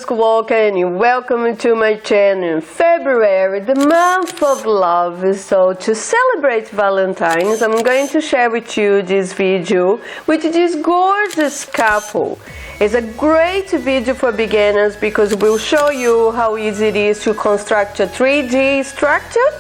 Bosco Walker and welcome to my channel. February, the month of love. So to celebrate Valentine's, I'm going to share with you this video with this gorgeous couple. It's a great video for beginners because we'll show you how easy it is to construct a 3D structure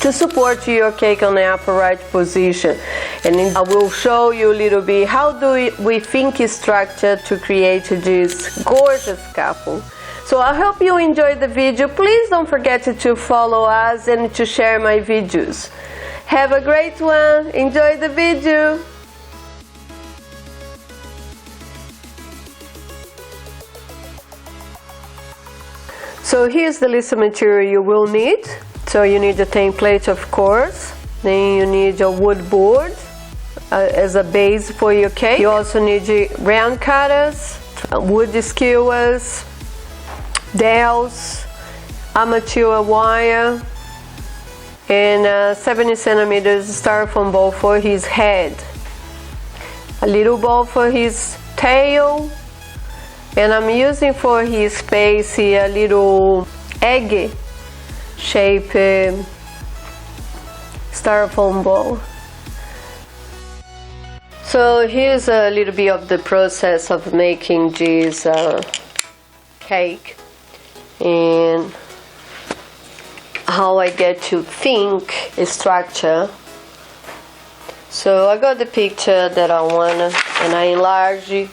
to support your cake on the upright position. And I will show you a little bit how do we think structure to create this gorgeous couple. So I hope you enjoyed the video. Please don't forget to follow us and to share my videos. Have a great one. Enjoy the video. So here's the list of material you will need. So you need a template, of course. Then you need a wood board as a base for your cake. You also need round cutters, wood skewers, dowels, armature wire, and 70 centimeters styrofoam ball for his head, a little ball for his tail, and I'm using for his face here a little egg shape styrofoam ball. So here's a little bit of the process of making this cake and how I get to think a structure. So I got the picture that I want and I enlarge it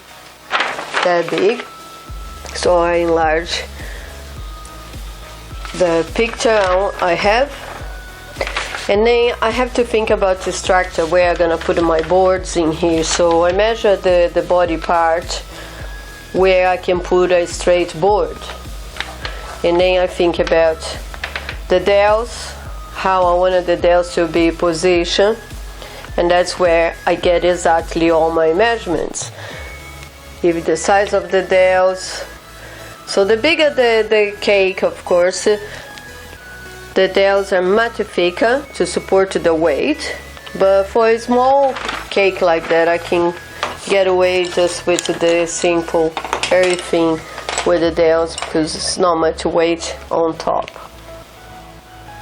that big. So I enlarge the picture I have, and then I have to think about the structure where I'm gonna put my boards in here. So I measure the body part where I can put a straight board, and then I think about the dowels, how I wanted the dowels to be positioned, and that's where I get exactly all my measurements. Give the size of the dowels. So the bigger the cake, of course, the dowels are much thicker to support the weight. But for a small cake like that, I can get away just with the simple, very thin with the dowels because it's not much weight on top.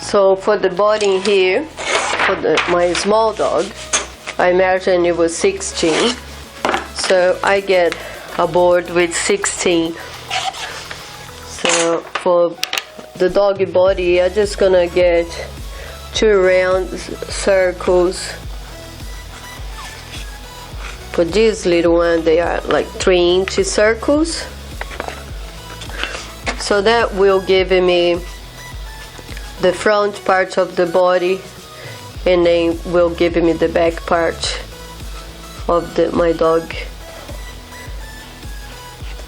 So for the body here, for my small dog, I imagine it was 16. So I get a board with 16. So for the doggy body, I'm just gonna get 2 round circles. For this little one, they are like 3-inch circles. So that will give me the front part of the body, and then will give me the back part of my dog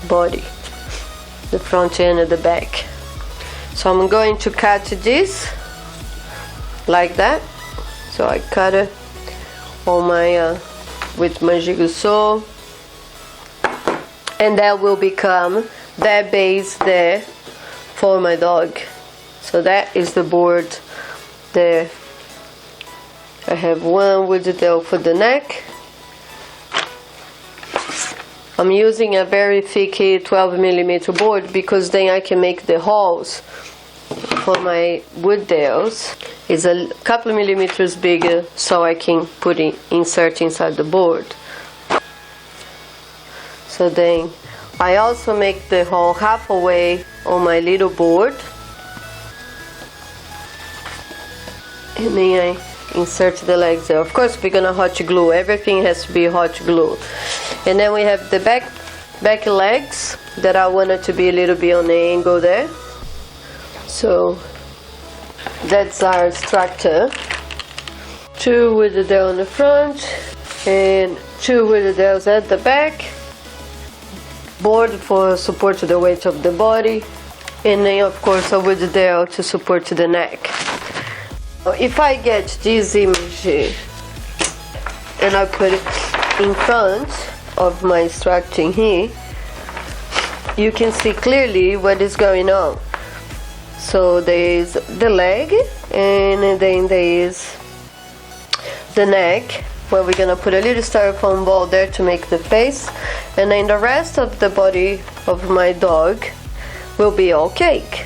body, the front end and the back. So I'm going to cut this like that. So I cut it on my with my jigsaw, and that will become that base there for my dog. So that is the board there. I have one with the dowel for the neck. I'm using a very thick 12mm board because then I can make the holes for my wood dowels. It's a couple of millimeters bigger, so I can insert inside the board. So then I also make the hole halfway on my little board, and then I insert the legs there. Of course, we're gonna hot glue. Everything has to be hot glue. And then we have the back legs that I wanted to be a little bit on the angle there. So that's our structure. 2 with the dowel on the front and 2 with the dowels at the back. Board for support to the weight of the body, and then of course a wood dowel to support the neck. If I get this image and I put it in front of my structure here, you can see clearly what is going on. So there is the leg, and then there is the neck, where we're gonna put a little styrofoam ball there to make the face, and then the rest of the body of my dog will be our cake.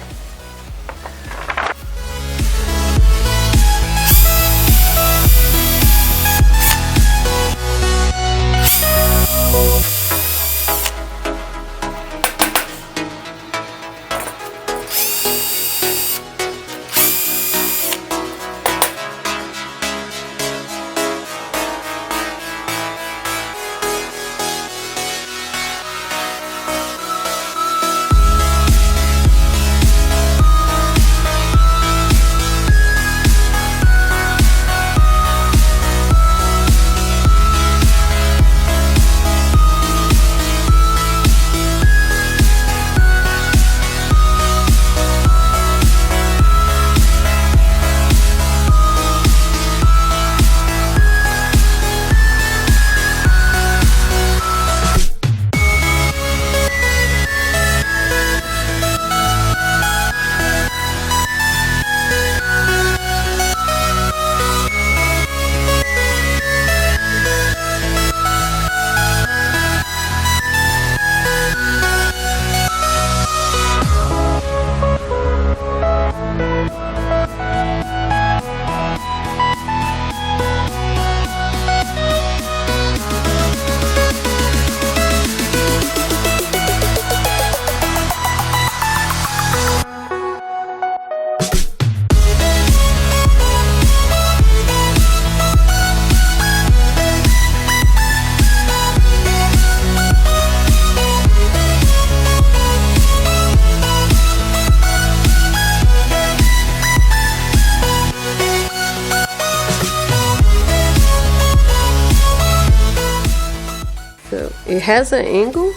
So it has an angle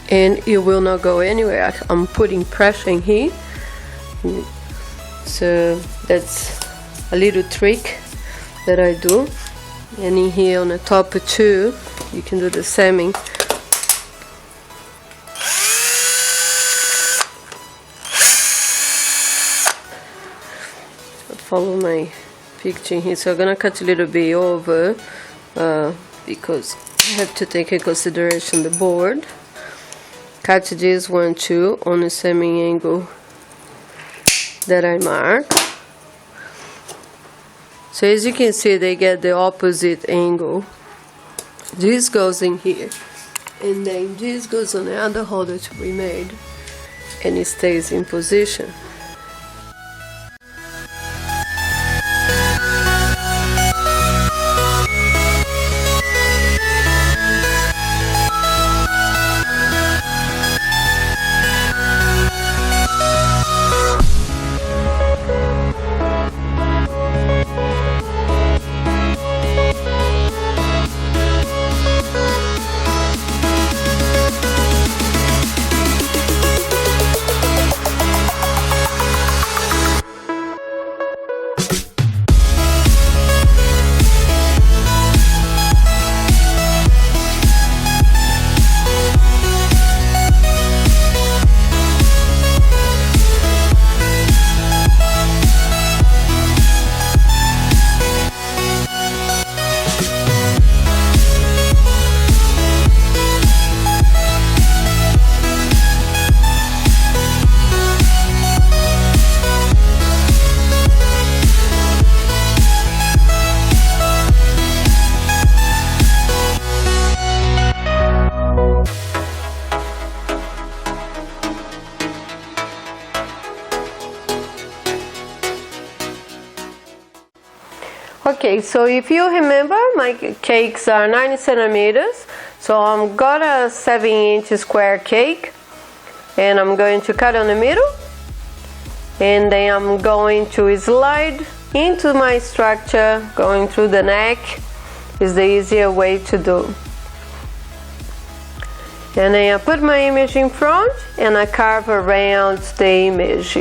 and it will not go anywhere. I'm putting pressure in here. So that's a little trick that I do. And in here on the top too, you can do the same. Follow my picture here. So I'm gonna cut a little bit over because I have to take in consideration the board. Cut this one too on the same angle that I mark. So as you can see, they get the opposite angle. This goes in here, and then this goes on the other hole that we made, and it stays in position. Okay, so if you remember, my cakes are 90 centimeters, so I've got a 7-inch square cake, and I'm going to cut on the middle, and then I'm going to slide into my structure, going through the neck is the easier way to do. And then I put my image in front and I carve around the image.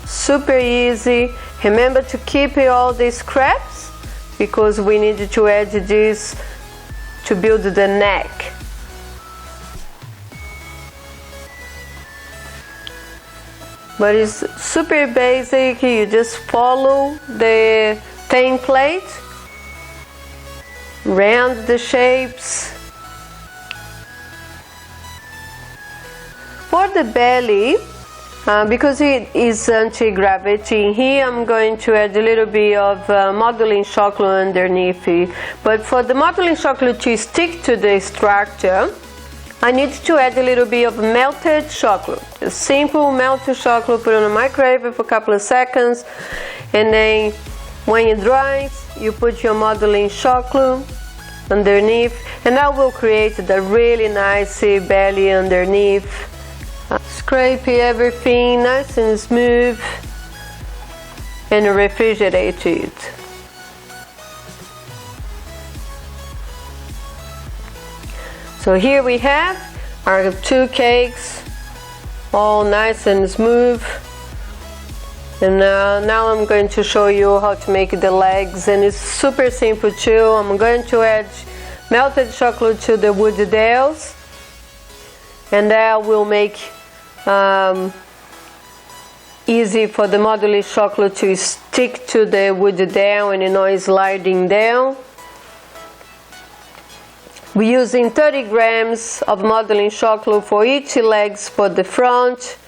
Super easy. Remember to keep all the scraps because we need to add this to build the neck. But it's super basic, you just follow the template, round the shapes. For the belly, Because it is anti-gravity, here I'm going to add a little bit of modeling chocolate underneath. But for the modeling chocolate to stick to the extractor, I need to add a little bit of melted chocolate. A simple melted chocolate, put on a microwave for a couple of seconds, and then when it dries, you put your modeling chocolate underneath, and that will create a really nice belly underneath. Scrape everything nice and smooth and refrigerate it. So here we have our 2 cakes, all nice and smooth. And now I'm going to show you how to make the legs, and it's super simple too. I'm going to add melted chocolate to the wood dowels, and that will make easy for the modeling chocolate to stick to the wood dowel and not sliding down. We're using 30 grams of modeling chocolate for each legs for the front,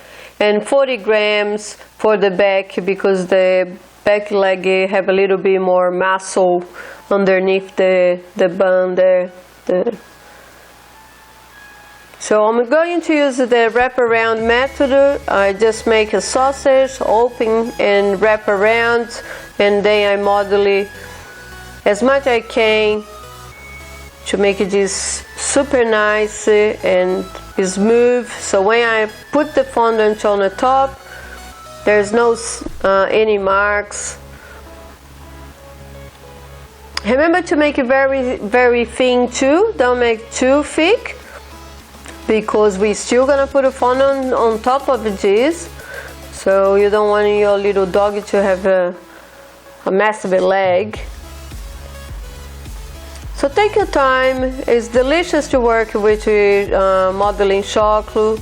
and 40 grams for the back, because the back leg have a little bit more muscle underneath the bun there. So I'm going to use the wraparound method. I just make a sausage, open and wrap around, and then I model it as much as I can to make it just super nice and smooth. So when I put the fondant on the top, there's no any marks. Remember to make it very, very thin too. Don't make too thick, because we're still gonna put a fondant on top of this. So you don't want your little doggy to have a massive leg. So take your time. It's delicious to work with modeling chocolate.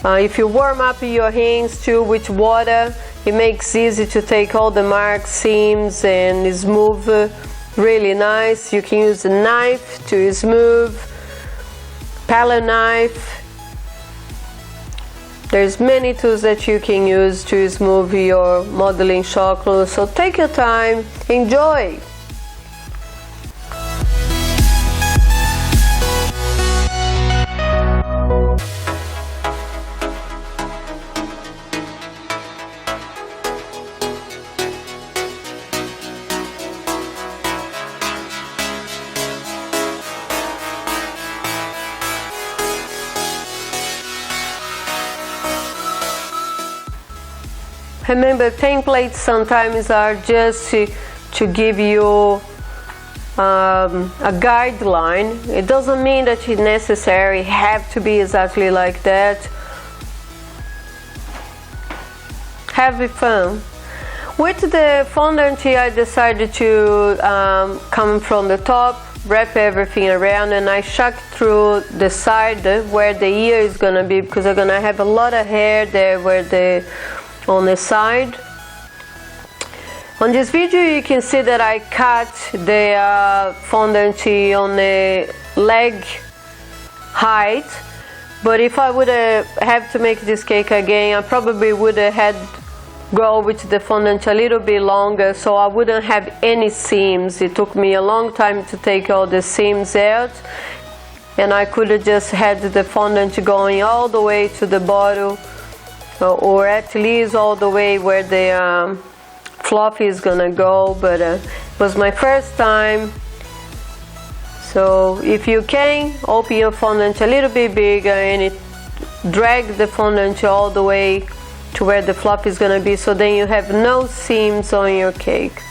If you warm up your hands too with water, it makes easy to take all the marks, seams, and smooth really nice. You can use a knife to smooth, palette knife. There's many tools that you can use to smooth your modeling chocolate. So take your time, enjoy. Remember, templates sometimes are just to give you a guideline. It doesn't mean that it necessarily have to be exactly like that. Have fun. With the fondant, I decided to come from the top, wrap everything around, and I chuck through the side where the ear is gonna be, because I'm gonna have a lot of hair there on the side. On this video you can see that I cut the fondant on the leg height, but if I would have to make this cake again, I probably would have had go with the fondant a little bit longer, so I wouldn't have any seams. It took me a long time to take all the seams out, and I could have just had the fondant going all the way to the bottom, or at least all the way where the fluffy is gonna go, but it was my first time. So if you can, open your fondant a little bit bigger and drag the fondant all the way to where the fluffy is gonna be, so then you have no seams on your cake.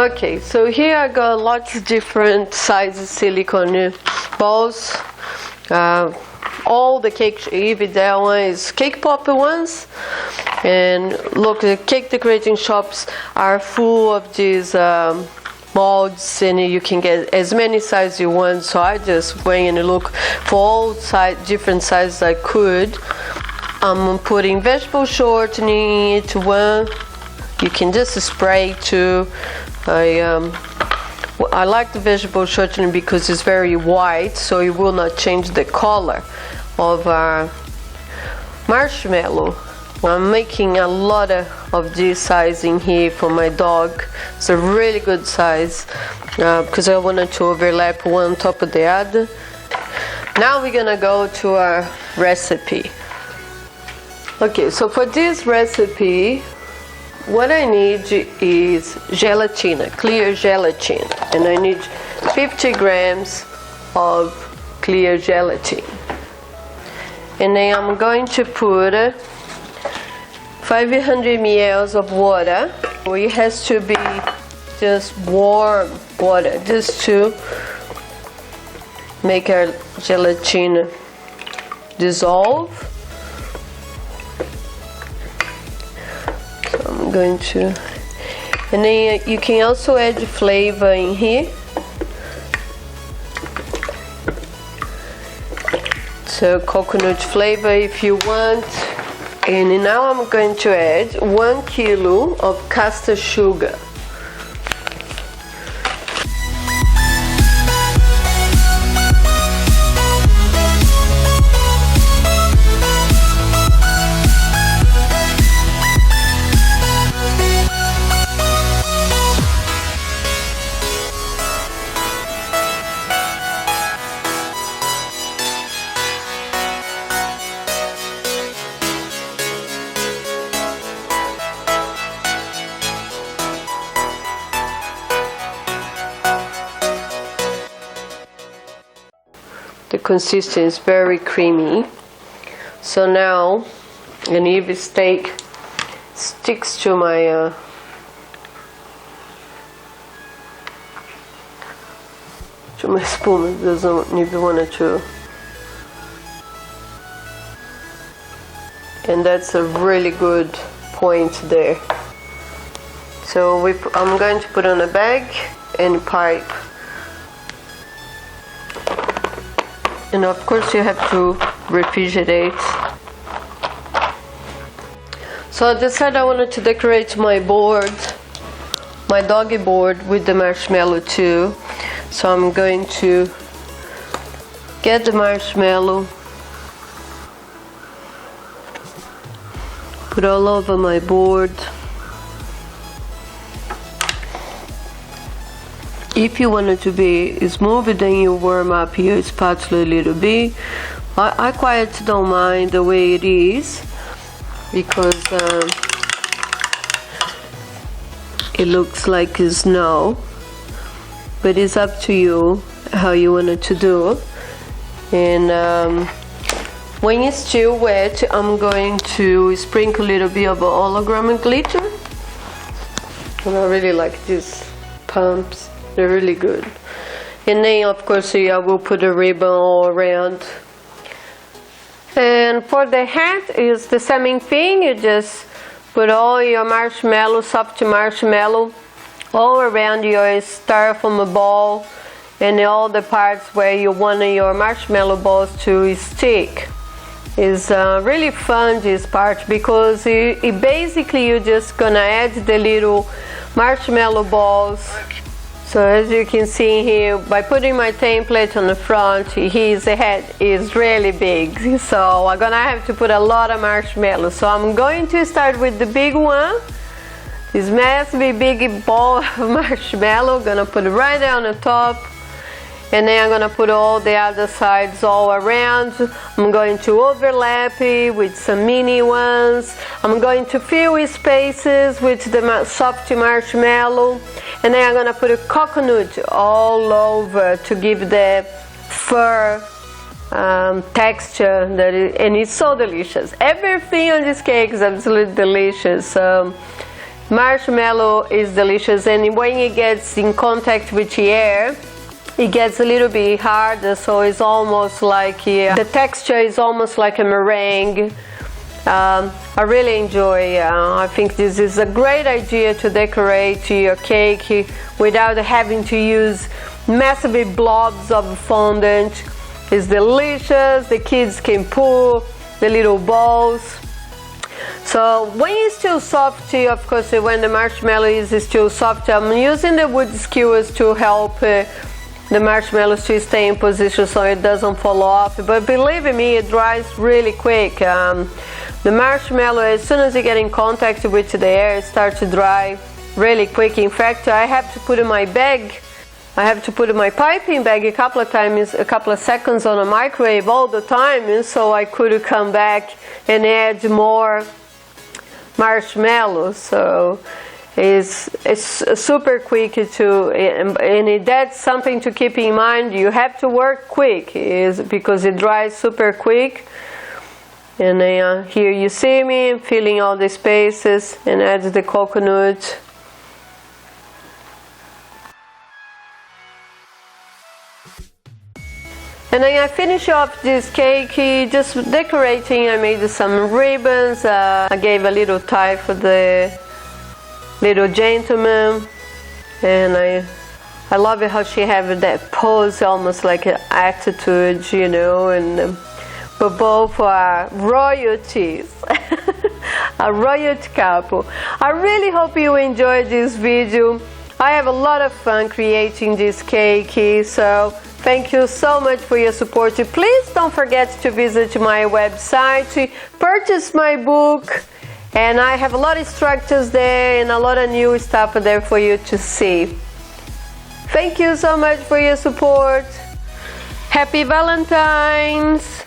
Okay, so here I got lots of different sizes silicone balls. All the cake, even that one is cake popper ones. And look, the cake decorating shops are full of these molds, and you can get as many sizes you want. So I just went and look for all different sizes I could. I'm putting vegetable shortening into one. You can just spray too. I like the vegetable shortening because it's very white, so it will not change the color of our marshmallow. I'm making a lot of this size in here for my dog. It's a really good size because I wanted to overlap one on top of the other. Now we're gonna go to our recipe. Okay, so for this recipe, what I need is gelatina, clear gelatin, and I need 50 grams of clear gelatin. And then I'm going to put 500 ml of water. It has to be just warm water, just to make our gelatin dissolve. Going to, and then you can also add flavor in here. So coconut flavor if you want. And now I'm going to add 1 kilo of caster sugar. The consistency is very creamy. So now, and if the steak sticks to my spoon, it doesn't even want to. And that's a really good point there. So I'm going to put on a bag and pipe. And of course you have to refrigerate. So I decided I wanted to decorate my board, my doggy board, with the marshmallow too. So I'm going to get the marshmallow, put all over my board. If you want it to be smooth, then you warm up your spatula a little bit. I quite don't mind the way it is because it looks like snow, but it's up to you how you want it to do. And when it's still wet, I'm going to sprinkle a little bit of hologram glitter. And I really like these pumps. They're really good. And then of course I will put a ribbon all around. And for the hat is the same thing. You just put all your marshmallow, soft marshmallow, all around your styrofoam ball and all the parts where you want your marshmallow balls to stick. It's really fun, this part, because it basically you're just gonna add the little marshmallow balls. So as you can see here, by putting my template on the front, his head is really big. So I'm gonna have to put a lot of marshmallow. So I'm going to start with the big one. This massive big ball of marshmallow, gonna put it right down the top. And then I'm gonna put all the other sides all around. I'm going to overlap it with some mini ones. I'm going to fill spaces with the soft marshmallow. And then I'm gonna put a coconut all over to give the fur texture and it's so delicious. Everything on this cake is absolutely delicious. Marshmallow is delicious, and when it gets in contact with the air, it gets a little bit harder, so it's almost like the texture is almost like a meringue. I really enjoy. I think this is a great idea to decorate your cake without having to use massive blobs of fondant. It's delicious. The kids can pull the little balls. So when it's still soft, of course, when the marshmallow is still soft, I'm using the wood skewers to help the marshmallows to stay in position so it doesn't fall off. But believe me, it dries really quick. The marshmallow, as soon as you get in contact with the air, it starts to dry really quick. In fact, I have to put in my bag, I have to put in my piping bag a couple of seconds on a microwave all the time, so I could come back and add more marshmallows. So it's super quick to, and that's something to keep in mind. You have to work quick, because it dries super quick. And here you see me filling all the spaces and add the coconut. And then I finish off this cake just decorating. I made some ribbons. I gave a little tie for the little gentleman, and I love it how she have that pose, almost like an attitude, you know. And but both are royalties, a royalty couple. I really hope you enjoyed this video. I have a lot of fun creating this cake, so thank you so much for your support. Please don't forget to visit my website, purchase my book, and I have a lot of instructions there and a lot of new stuff there for you to see. Thank you so much for your support. Happy Valentine's!